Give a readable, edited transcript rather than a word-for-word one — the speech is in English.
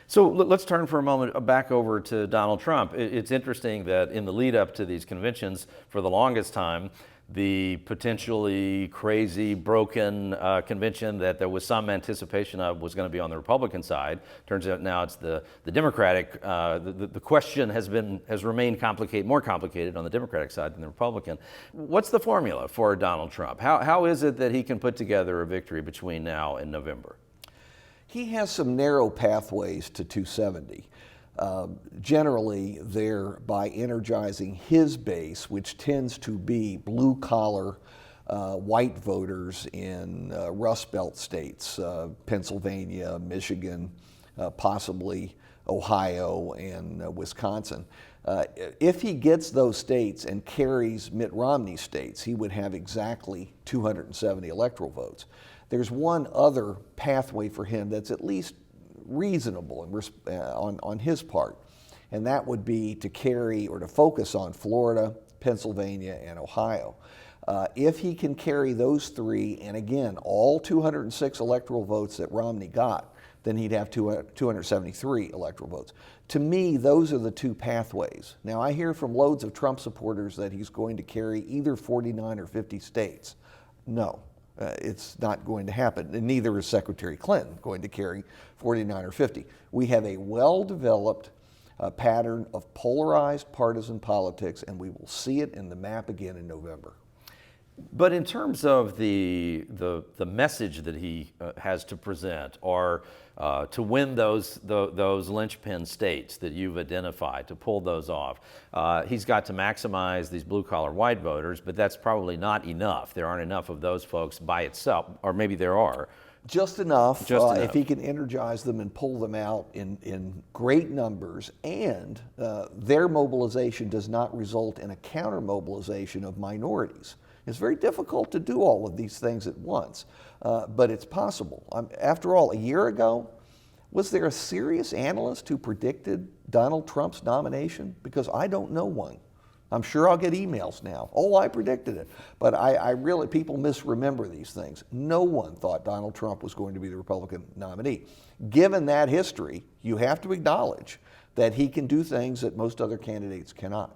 So let's turn for a moment back over to Donald Trump. It's interesting that in the lead up to these conventions, for the longest time, the potentially crazy, broken convention that there was some anticipation of was going to be on the Republican side. Turns out now it's the Democratic. The question has remained more complicated on the Democratic side than the Republican. What's the formula for Donald Trump? How is it that he can put together a victory between now and November? He has some narrow pathways to 270. Generally, they're by energizing his base, which tends to be blue-collar white voters in Rust Belt states, Pennsylvania, Michigan, possibly Ohio and Wisconsin. If he gets those states and carries Mitt Romney's states, he would have exactly 270 electoral votes. There's one other pathway for him that's at least reasonable on his part, and that would be to carry or to focus on Florida, Pennsylvania, and Ohio. If he can carry those three, and again, all 206 electoral votes that Romney got, then he'd have 273 electoral votes. To me, those are the two pathways. Now, I hear from loads of Trump supporters that he's going to carry either 49 or 50 states. No. It's not going to happen, and neither is Secretary Clinton going to carry 49 or 50. We have a well-developed pattern of polarized partisan politics, and we will see it in the map again in November. But in terms of the message that he has to present, or to win those linchpin states that you've identified, to pull those off, he's got to maximize these blue-collar white voters, but that's probably not enough. There aren't enough of those folks by itself, or maybe there are. Just enough, if he can energize them and pull them out in great numbers, and their mobilization does not result in a counter-mobilization of minorities. It's very difficult to do all of these things at once, but it's possible. After all, a year ago, was there a serious analyst who predicted Donald Trump's nomination? Because I don't know one. I'm sure I'll get emails now. Oh, I predicted it. But I really, people misremember these things. No one thought Donald Trump was going to be the Republican nominee. Given that history, you have to acknowledge that he can do things that most other candidates cannot.